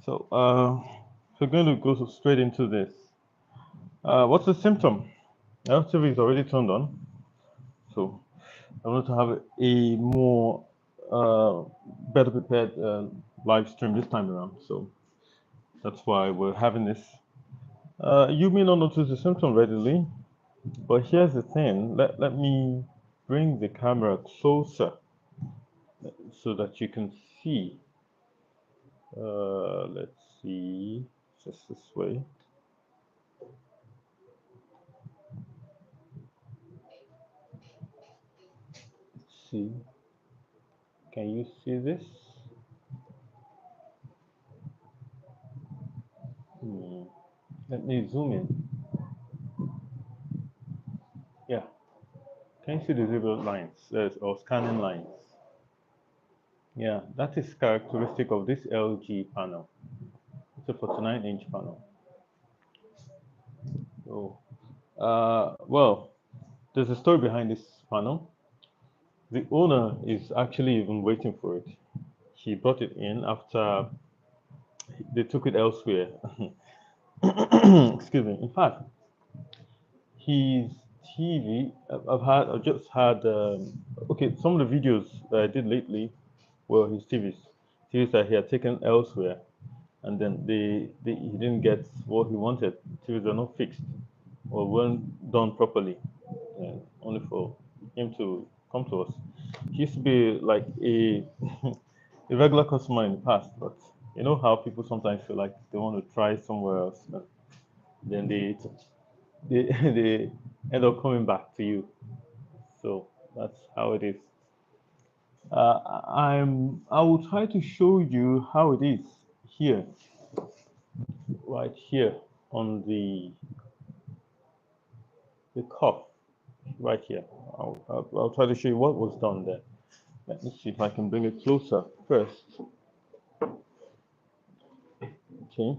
So, we're going to go straight into this. What's the symptom? LTV is already turned on, so I want to have a more uh, better prepared live stream this time around. So that's why we're having this. You may not notice the symptom readily, but here's the thing. Let me bring the camera closer so that you can see. Let's see, just this way. Let's see. Can you see this? Hmm. Let me zoom in. Yeah. Can you see the zero lines or scanning lines? Yeah, that is characteristic of this LG panel. It's a 49-inch panel. So, well, there's a story behind this panel. The owner is actually even waiting for it. He brought it in after they took it elsewhere. Excuse me. In fact, his TV, I've just had, okay, some of the videos that I did lately were his TVs that he had taken elsewhere, and then he didn't get what he wanted. TVs are not fixed or weren't done properly, only for him to come to us. He used to be like a a regular customer in the past, but you know how people sometimes feel like they want to try somewhere else, then they they end up coming back to you. So that's how it is. I will try to show you how it is here, right here on the cuff, right here. I'll try to show you what was done there. Let me see if I can bring it closer first. Okay.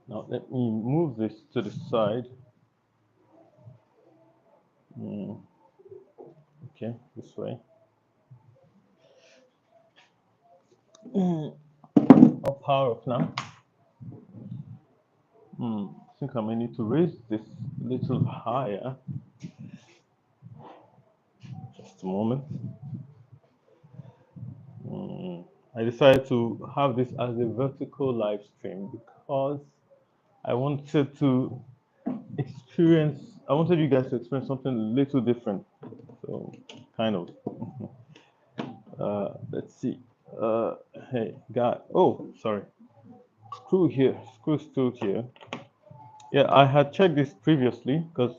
Now let me move this to the side. Okay, this way. I'll power off now. I think I may need to raise this a little higher. Just a moment. I decided to have this as a vertical live stream because I wanted to I wanted you guys to experience something a little different. So, kind of. Let's see. Hey, guy. Oh, sorry. Screw here. Screw still here. Yeah, I had checked this previously because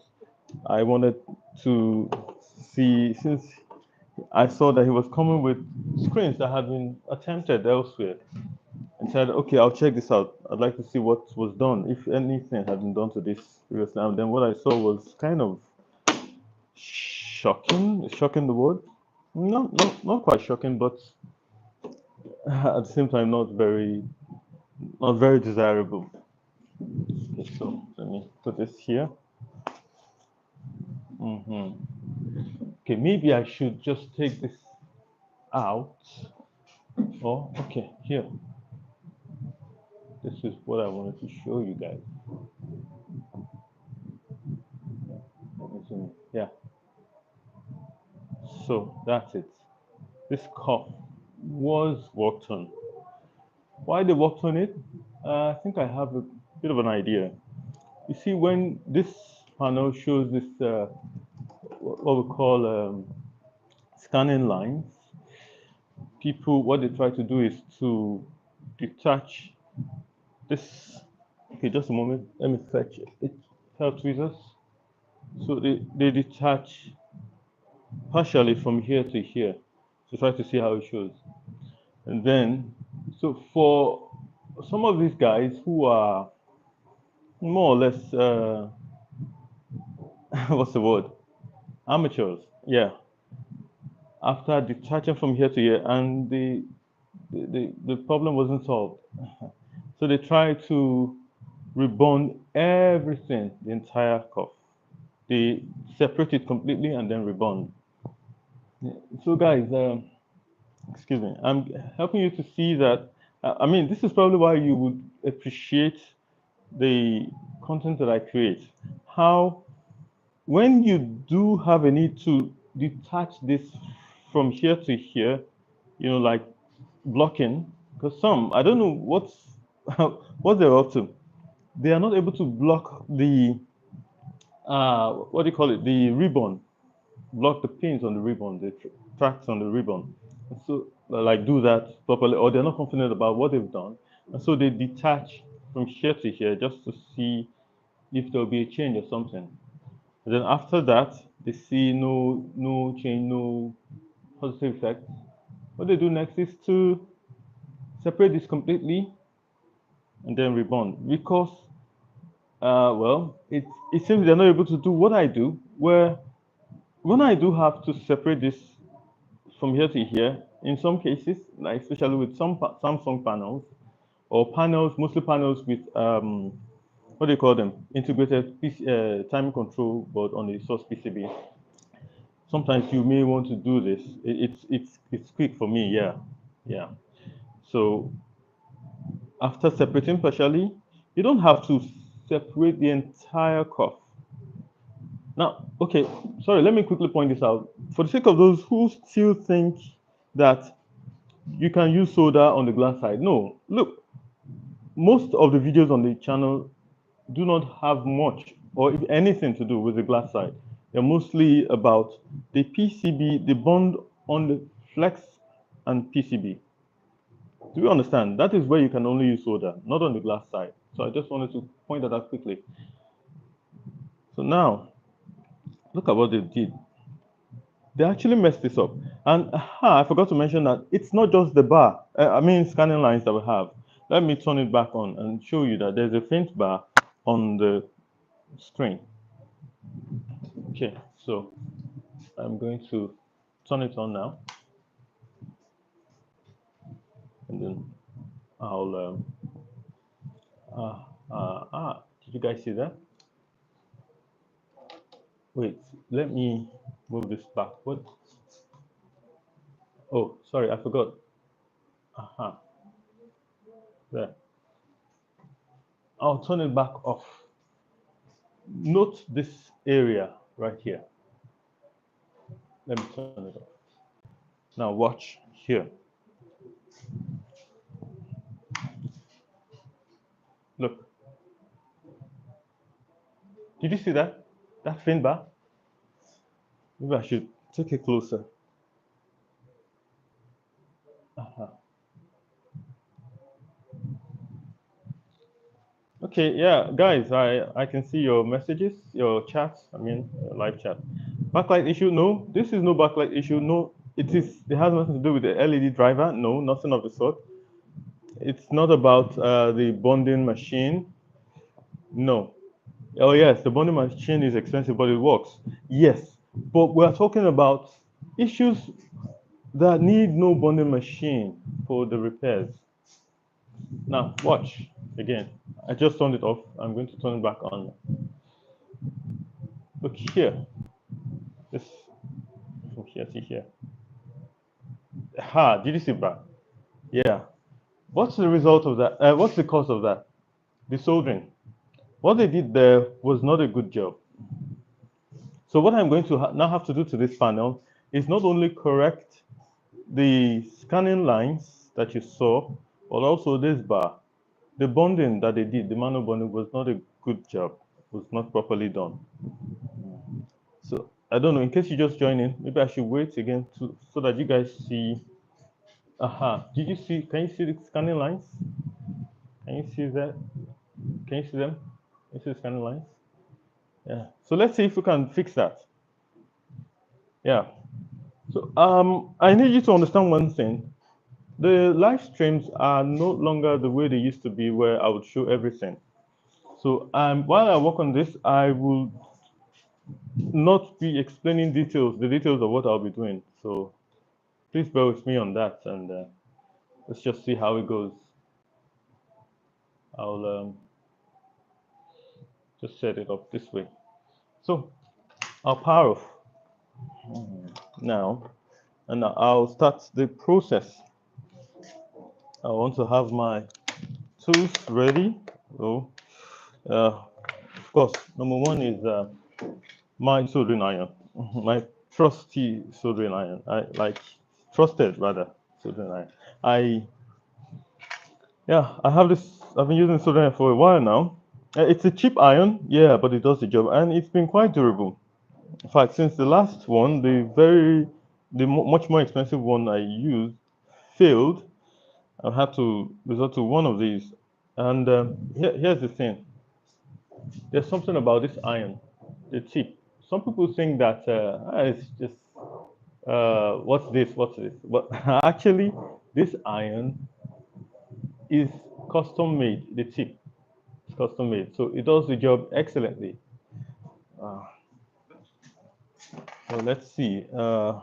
I wanted to see, since I saw that he was coming with screens that had been attempted elsewhere, and said, okay, I'll check this out. I'd like to see what was done, if anything had been done to this previously. And then what I saw was kind of shocking. Shocking the word? Not quite shocking, but at the same time, not very desirable. Okay, so let me put this here. Okay, maybe I should just take this out. Oh, okay, here. This is what I wanted to show you guys. Yeah. So that's it. This cuff was worked on. Why they worked on it? I think I have a bit of an idea. You see, when this panel shows this, what we call scanning lines, what they try to do is to detach this. Okay, just a moment. Let me fetch it. It helps with us. So they detach partially from here to here to try to see how it shows. And then, so for some of these guys who are more or less, what's the word? Amateurs, yeah. After detaching from here to here, and the problem wasn't solved. So they tried to rebond everything, the entire cuff. They separate it completely and then rebond. So guys, excuse me, I'm helping you to see that I mean, this is probably why you would appreciate the content that I create. How, when you do have a need to detach this from here to here, like blocking, because some, I don't know what's what they're up to. They are not able to block the what do you call it? The ribbon, block the pins on the ribbon, the tracks on the ribbon. And so, like, do that properly, or they're not confident about what they've done, and so they detach from here to here just to see if there'll be a change or something. And then after that, they see no change, no positive effect. What they do next is to separate this completely and then rebond, because well, it seems they're not able to do what I do, where when I do have to separate this from here to here, in some cases, like especially with some Samsung panels, or panels, mostly panels with what do you call them? Integrated time control board on the source PCB. Sometimes you may want to do this. It's quick for me, yeah, yeah. So after separating partially, you don't have to separate the entire cuff. Now, okay, sorry, let me quickly point this out. For the sake of those who still think that you can use solder on the glass side, no. Look, most of the videos on the channel do not have much or if anything to do with the glass side. They're mostly about the PCB, the bond on the flex and PCB. Do you understand? That is where you can only use solder, not on the glass side. So I just wanted to point that out quickly. So now, look at what they did. They actually messed this up. And I forgot to mention that it's not just the bar, scanning lines that we have. Let me turn it back on and show you that there's a faint bar on the screen. Okay, so I'm going to turn it on now. And then I'll, did you guys see that? Wait, let me move this back. What? Oh, sorry, I forgot. There. I'll turn it back off. Note this area right here. Let me turn it off. Now watch here. Look. Did you see that? That fin bar? Maybe I should take it closer. Okay, yeah, guys, I can see your messages, your chats, your live chat. Backlight issue? No, this is no backlight issue. No, it has nothing to do with the LED driver. No, nothing of the sort. It's not about the bonding machine. No. Oh yes, the bonding machine is expensive, but it works. Yes, but we're talking about issues that need no bonding machine for the repairs. Now, watch again. I just turned it off. I'm going to turn it back on. Look here. This from here to here. Did you see that? Yeah. What's the result of that? What's the cause of that? The soldering. What they did there was not a good job. So what I'm going to now have to do to this panel is not only correct the scanning lines that you saw, but also this bar. The bonding that they did, the manual bonding, was not a good job. Was not properly done. So I don't know. In case you just join in, maybe I should wait again so that you guys see. Did you see? Can you see the scanning lines? Can you see that? Can you see them? Can you see the scanning lines? Yeah. So let's see if we can fix that. Yeah. So I need you to understand one thing. The live streams are no longer the way they used to be, where I would show everything. So while I work on this, I will not be explaining the details of what I'll be doing. So please bear with me on that, and let's just see how it goes. I'll just set it up this way. So I'll power off now, and I'll start the process. I want to have my tools ready. So, of course, number one is my soldering iron, my trusty soldering iron. I like trusted rather soldering iron. I Yeah, I have this. I've been using soldering iron for a while now. It's a cheap iron, yeah, but it does the job, and it's been quite durable. In fact, since the last one, much more expensive one I used failed. I've had to resort to one of these. And here's the thing: there's something about this iron, the tip. Some people think that it's just what's this, what's this. But actually, this iron is custom made. The tip is custom made, so it does the job excellently. Uh, so let's see. I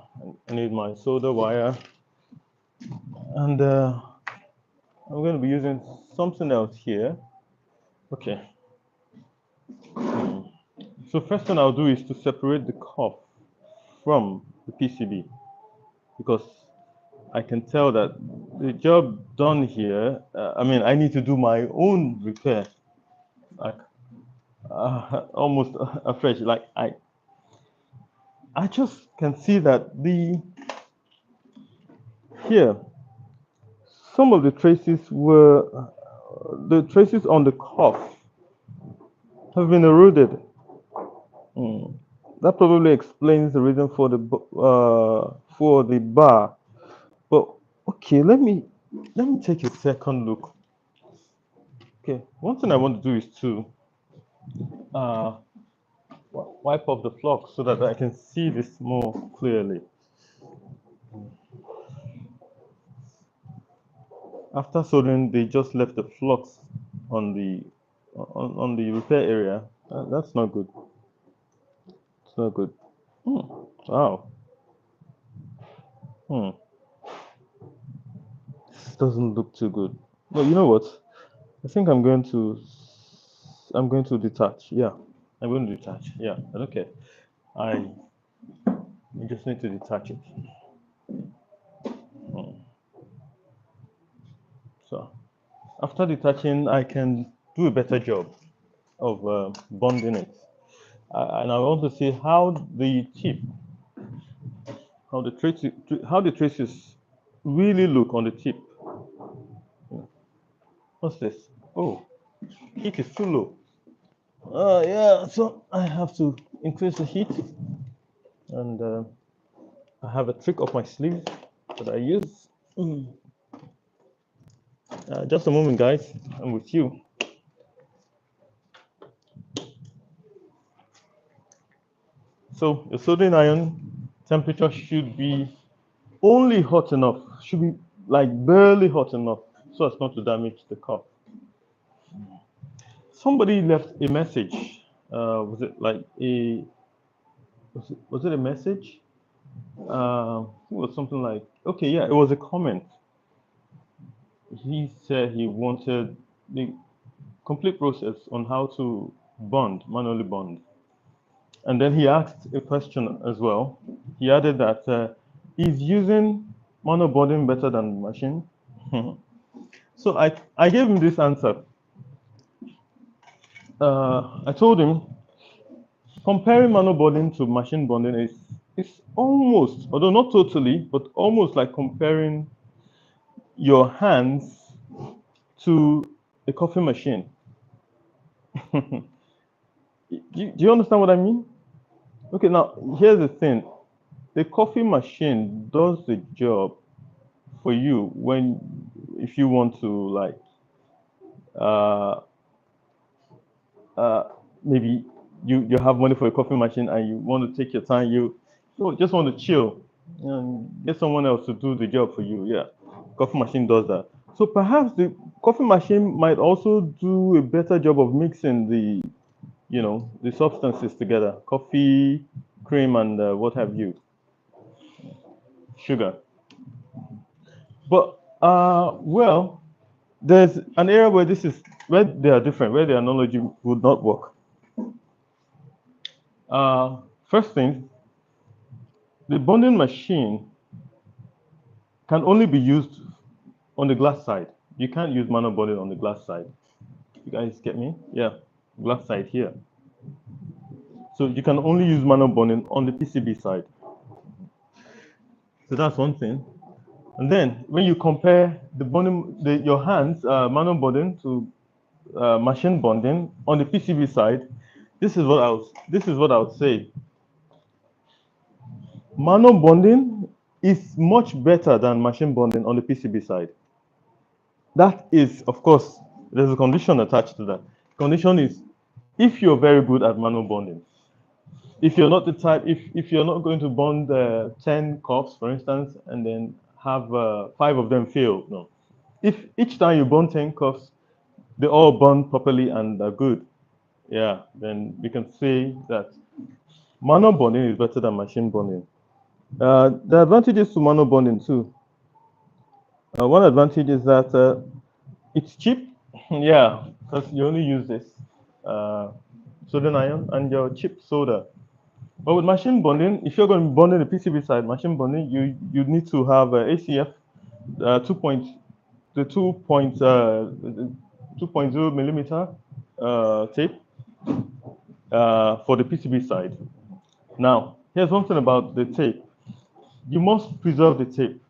need my solder wire, and I'm going to be using something else here. Okay. So first thing I'll do is to separate the cuff from the PCB because I can tell that the job done here, I mean, I need to do my own repair, like almost afresh. Like I just can see that here, some of the the traces on the cuff have been eroded. Mm. That probably explains the reason for the bar. But okay, let me take a second look. Okay, one thing I want to do is to uh, wipe off the flux so that I can see this more clearly. After soldering, they just left the flux on the repair area. That's not good. It's not good. Hmm. Wow. Hmm. This doesn't look too good. No, you know what? I think I'm going to detach. Yeah, I'm going to detach. Yeah, okay. I just need to detach it. So after detaching, I can do a better job of bonding it. And I want to see how the tip, how the traces really look on the tip. What's this? Oh, heat is too low. Yeah, so I have to increase the heat, and I have a trick up my sleeve that I use. Just a moment, guys. I'm with you. So the soldering iron temperature should be only hot enough, should be like barely hot enough so as not to damage the cup. Somebody left a message. Was it like was it a message? It was something like, okay, yeah, it was a comment. He said he wanted the complete process on how to manually bond. And then he asked a question as well. He added that is using manual bonding better than machine? So I gave him this answer. I told him comparing manual bonding to machine bonding is almost, although not totally, but almost like comparing your hands to a coffee machine. Do you understand what I mean? Okay, now here's the thing. The coffee machine does the job for you if you want to like uh, uh, maybe you have money for a coffee machine and you want to take your time, you just want to chill and get someone else to do the job for you. Yeah, coffee machine does that. So perhaps the coffee machine might also do a better job of mixing the substances together, coffee, cream, and what have you, sugar. But well, there's an area where they are different, where the analogy would not work. First thing, the bonding machine can only be used on the glass side. You can't use manual bonding on the glass side. You guys get me? Yeah, glass side here. So you can only use manual bonding on the PCB side. So that's one thing. And then when you compare the bonding, your hands manual bonding to machine bonding on the PCB side, this is what I would say. Manual bonding is much better than machine bonding on the PCB side. That is, of course, there's a condition attached to that. Condition is if you're very good at manual bonding. If you're not the type, if you're not going to bond 10 cups, for instance, and then have 5 of them fail, no. If each time you bond 10 cups, they all bond properly and are good, yeah, then we can say that manual bonding is better than machine bonding. The advantages to manual bonding too. One advantage is that it's cheap. Yeah, because you only use this sodium ion and your chip solder. But with machine bonding, if you're going to be bonding the PCB side, machine bonding, you need to have ACF 2.0 millimeter tape for the PCB side. Now, here's one thing about the tape. You must preserve the tape.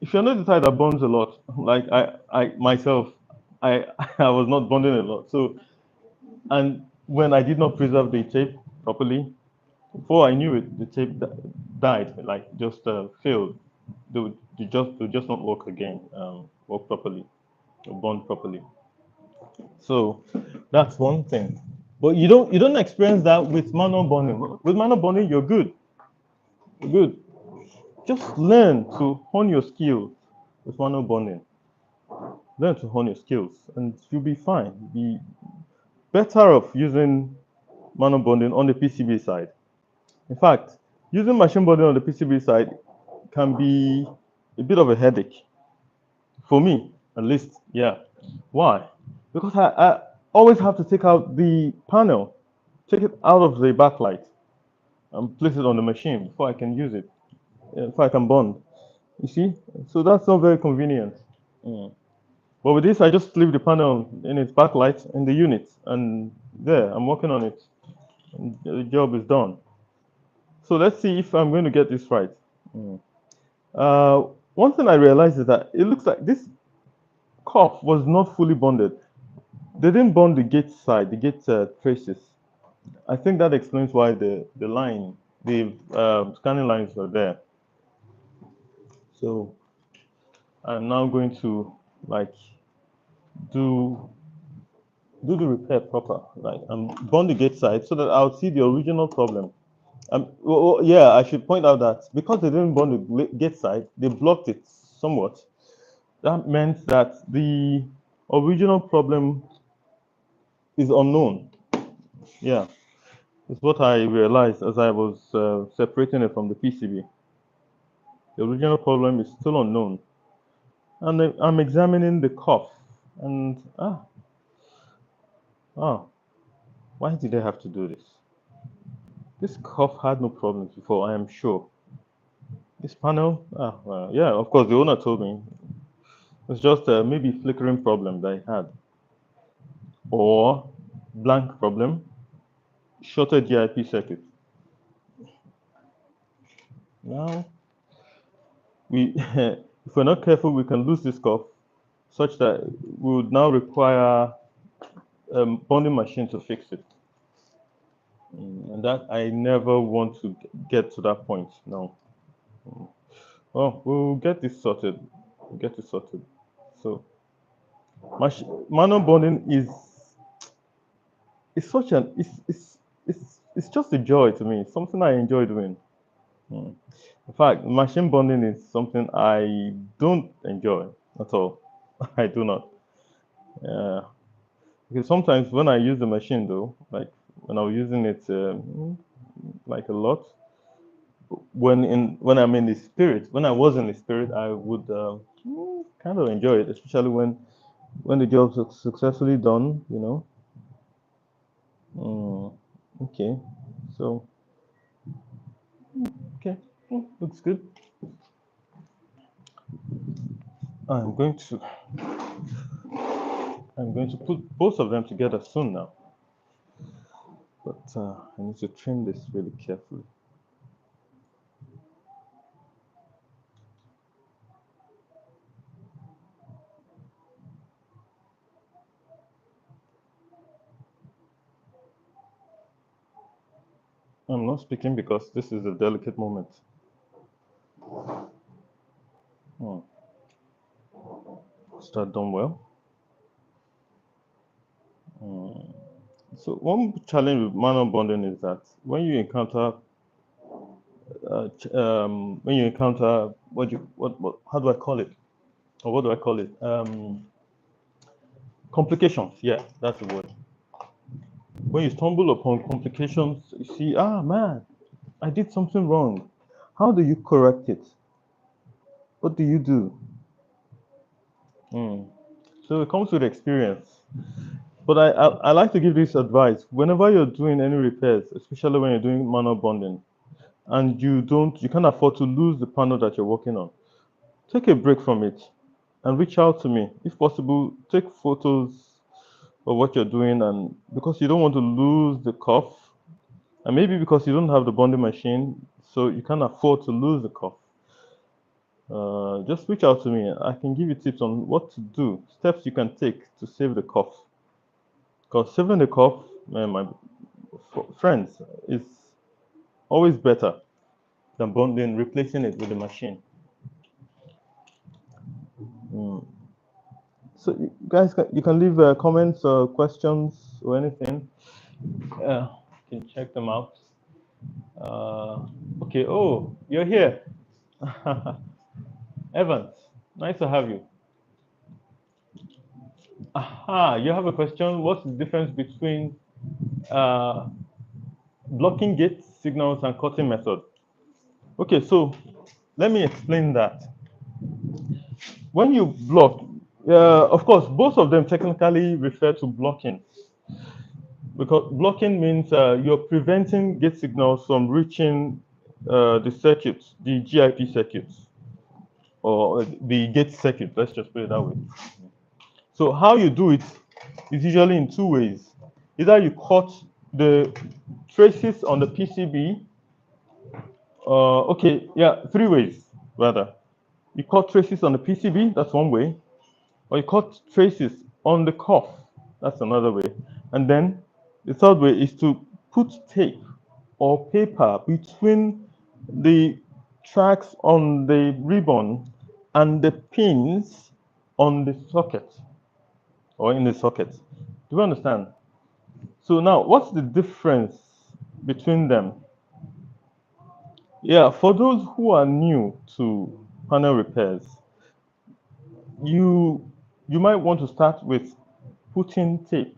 If you're not the type that bonds a lot, like I myself, I I was not bonding a lot. So, and when I did not preserve the tape properly, before I knew it, the tape died, like just failed. They would just not work again, work properly, or bond properly. So that's one thing. But you don't experience that with manual bonding. With manual bonding, you're good. You're good. Just learn to hone your skills with manual bonding. Learn to hone your skills, and you'll be fine. Be better off using manual bonding on the PCB side. In fact, using machine bonding on the PCB side can be a bit of a headache for me, at least. Yeah. Why? Because I always have to take out the panel, take it out of the backlight, and place it on the machine before I can use it, before I can bond. You see? So that's not very convenient. Mm. But with this, I just leave the panel in its backlight in the unit, and there, I'm working on it. And the job is done. So let's see if I'm going to get this right. Mm. One thing I realized is that it looks like this cup was not fully bonded. They didn't bond the gate side, the gate traces. I think that explains why the line, the scanning lines are there. So I'm now going to like do the repair proper, like bond the gate side so that I'll see the original problem. Yeah, I should point out that because they didn't bond the gate side, they blocked it somewhat. That meant that the original problem is unknown. Yeah, it's what I realized as I was separating it from the PCB. The original problem is still unknown. And I'm examining the cuff, and why did I have to do this? This cuff had no problems before, I am sure. This panel, well, yeah, of course, the owner told me it's just a maybe flickering problem that I had, or blank problem, shorted GIP circuit. Now, we, if we're not careful, we can lose this cuff, such that we would now require a bonding machine to fix it. And that I never want to get to that point. No. Well, we'll get this sorted. We'll get this sorted. So, manual bonding is such an it's just a joy to me. It's something I enjoy doing. In fact, machine bonding is something I don't enjoy at all. I do not. Because sometimes when I use the machine, though, like when I was using it like a lot, when I'm in the spirit, when I was in the spirit, I would kind of enjoy it, especially when the job's successfully done. Okay, so okay, looks good. I'm going to put both of them together soon now, but I need to trim this really carefully. I'm not speaking because this is a delicate moment. Is that done well? So one challenge with manual bonding is that when you encounter what how do I call it, or what do I call it, complications. Yeah, that's the word. When you stumble upon complications, you see, ah man, I did something wrong. How do you correct it? What do you do? So it comes with experience. But I like to give this advice whenever you're doing any repairs, especially when you're doing manual bonding, and you can't afford to lose the panel that you're working on. Take a break from it and reach out to me. If possible, take photos of what you're doing, and because you don't want to lose the cuff, and maybe because you don't have the bonding machine, so you can't afford to lose the cuff. Just reach out to me. I can give you tips on what to do, steps you can take to save the cuff. Because saving the cuff, my friends, is always better than bonding, replacing it with the machine. So you guys, you can leave comments or questions or anything. You can check them out. Okay. Oh, you're here, Evans. Nice to have you. Aha, you have a question. What's the difference between uh, blocking gate signals and cutting method? Okay, so let me explain that. When you block, of course, both of them technically refer to blocking, because blocking means you're preventing gate signals from reaching the circuits, the GIP circuits, or the gate circuit. Let's just put it that way. So how you do it is usually in two ways. Either you cut the traces on the PCB. Okay, yeah, three ways rather. You cut traces on the PCB, that's one way. Or you cut traces on the cuff, that's another way. And then the third way is to put tape or paper between the tracks on the ribbon and the pins on the socket or in the socket. Do you understand? So now, what's the difference between them? Yeah, for those who are new to panel repairs, you might want to start with putting tape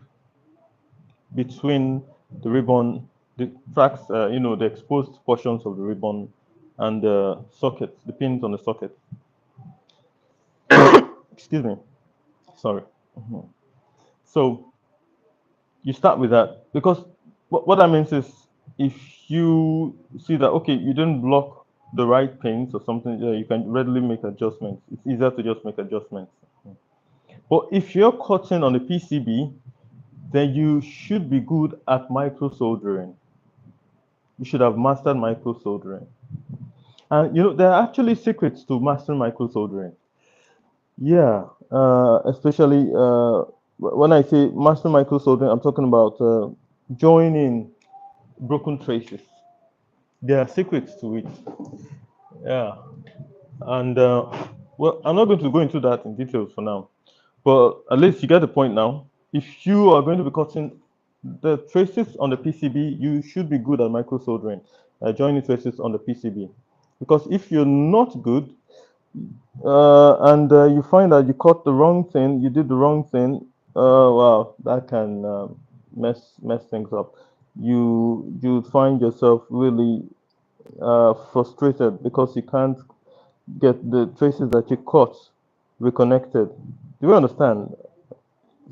between the ribbon, the tracks, the exposed portions of the ribbon and the sockets, the pins on the socket. Excuse me. Sorry. So you start with that, because what that means is if you see that, okay, you didn't block the right pins or something, you can readily make adjustments. It's easier to just make adjustments. But if you're cutting on the PCB, then you should be good at micro soldering. You should have mastered micro soldering. And there are actually secrets to mastering micro soldering. Yeah, especially when I say mastering micro soldering, I'm talking about joining broken traces. There are secrets to it. Yeah, and well, I'm not going to go into that in details for now, but at least you get the point now. If you are going to be cutting the traces on the PCB, you should be good at micro soldering, joining traces on the PCB, because if you're not good and you find that you cut the wrong thing, you did the wrong thing, well, that can mess things up. You find yourself really frustrated because you can't get the traces that you cut reconnected. Do you understand?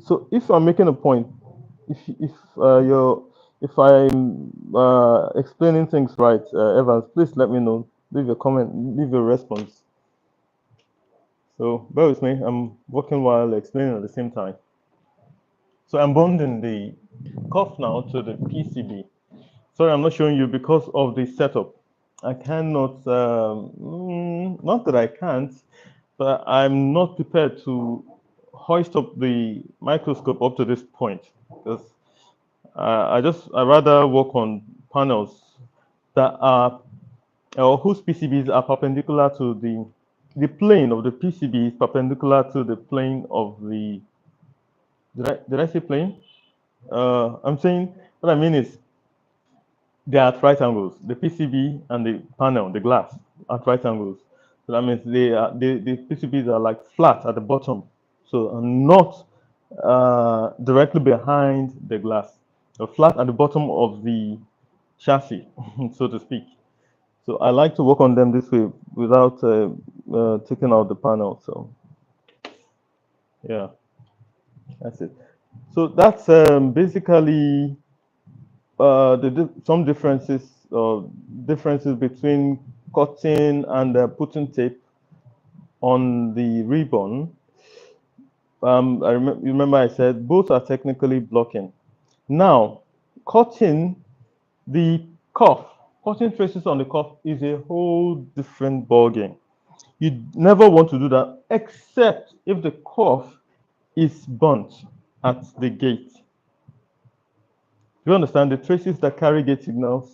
So if I'm making a point, if I'm explaining things right, Evans, please let me know. Leave a comment, leave a response. So bear with me. I'm working while explaining at the same time. So I'm bonding the cuff now to the PCB. Sorry, I'm not showing you because of the setup. I cannot, not that I can't, but I'm not prepared to hoist up the microscope up to this point because I rather work on panels that are or whose PCBs are perpendicular to the plane of the PCB is perpendicular to the plane of the did I say plane? I'm saying what I mean is they are at right angles. The PCB and the panel, the glass, at right angles. So that means the PCBs are like flat at the bottom, so not directly behind the glass. They're flat at the bottom of the chassis, so to speak. So I like to work on them this way without taking out the panel. So yeah, that's it. So that's basically some differences between cutting and putting tape on the ribbon. Remember I said both are technically blocking. Now, cutting the cuff, cutting traces on the cuff is a whole different ballgame. You never want to do that except if the cuff is burnt at the gate. Do you understand the traces that carry gate signals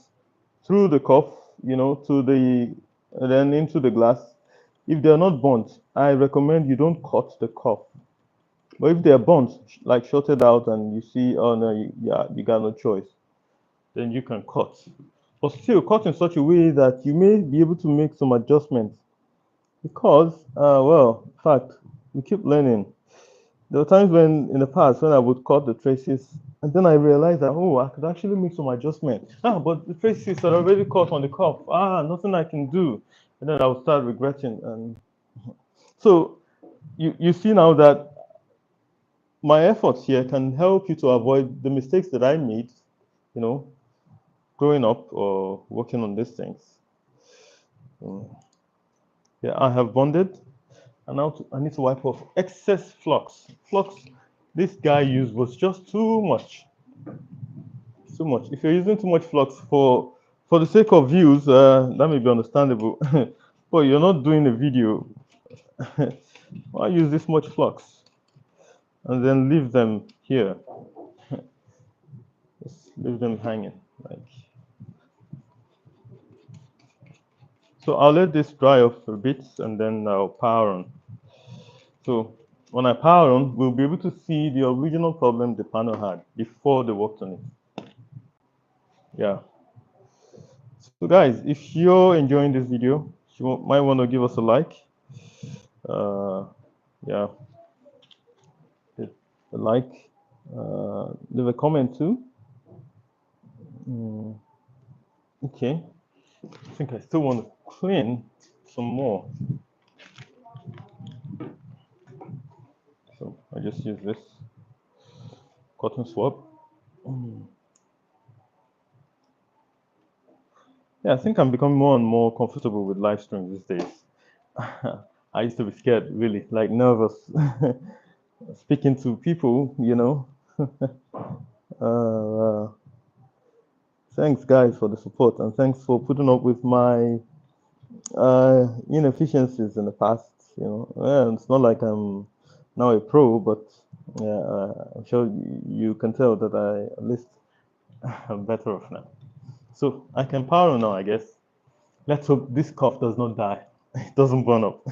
through the cuff, to the then into the glass? If they are not burnt, I recommend you don't cut the cuff. But if they are burnt, like shorted out, and you see, oh no, yeah, you got no choice, then you can cut. But still, cut in such a way that you may be able to make some adjustments. Because, well, in fact, we keep learning. There were times when, in the past, when I would cut the traces, and then I realized that, oh, I could actually make some adjustments. But the traces are already cut on the cuff. Nothing I can do. And then I would start regretting. And so you see now that my efforts here can help you to avoid the mistakes that I made, you know, growing up or working on these things. Yeah, I have bonded. And now I need to wipe off excess flux. Flux this guy used was just too much. Too much. If you're using too much flux for the sake of views, that may be understandable. But you're not doing a video. Why use this much flux and then leave them here? Just leave them hanging. Like so, I'll let this dry off for a bit and then I'll power on. So when I power on, we'll be able to see the original problem the panel had before they worked on it. Yeah. So guys, if you're enjoying this video, you might want to give us a like. Yeah, hit a like, leave a comment too. Okay, I think I still want to clean some more. So I just use this cotton swab. Yeah, I think I'm becoming more and more comfortable with live streams these days. I used to be scared, really, like nervous, speaking to people, Uh, thanks, guys, for the support, and thanks for putting up with my inefficiencies in the past. It's not like I'm now a pro, but yeah, I'm sure you can tell that I at least am better off now. So I can power on now, I guess. Let's hope this cuff does not die. It doesn't burn up.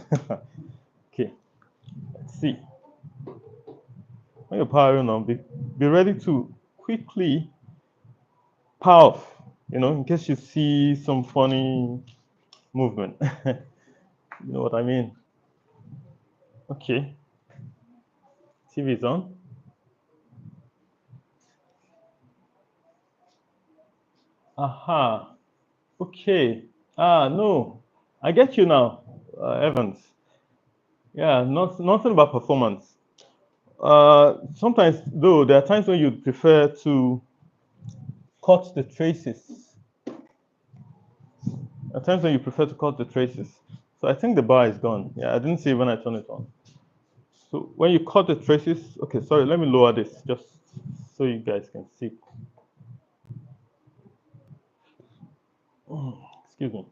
Okay, let's see. When you're powering on, be ready to quickly power off. In case you see some funny movement. You know what I mean? Okay, TV is on. Aha. Okay. No. I get you now, Evans. Yeah, nothing about performance. Sometimes, though, there are times when you prefer to cut the traces. At times when you prefer to cut the traces. So I think the bar is gone. Yeah, I didn't see it when I turned it on. So when you cut the traces, okay, sorry, let me lower this just so you guys can see. Excuse me.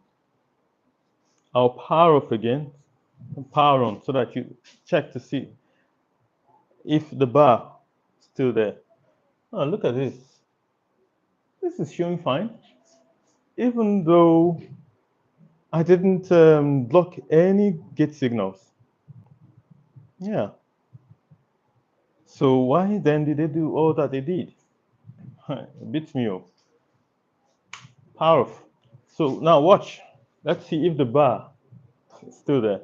I'll power off again, and power on so that you check to see if the bar is still there. Oh, look at this. This is showing fine, even though I didn't block any gate signals. Yeah. So why then did they do all that they did? It beats me up. Power off. So now watch. Let's see if the bar is still there.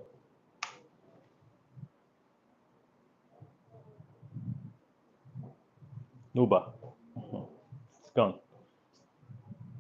No bar. It's gone.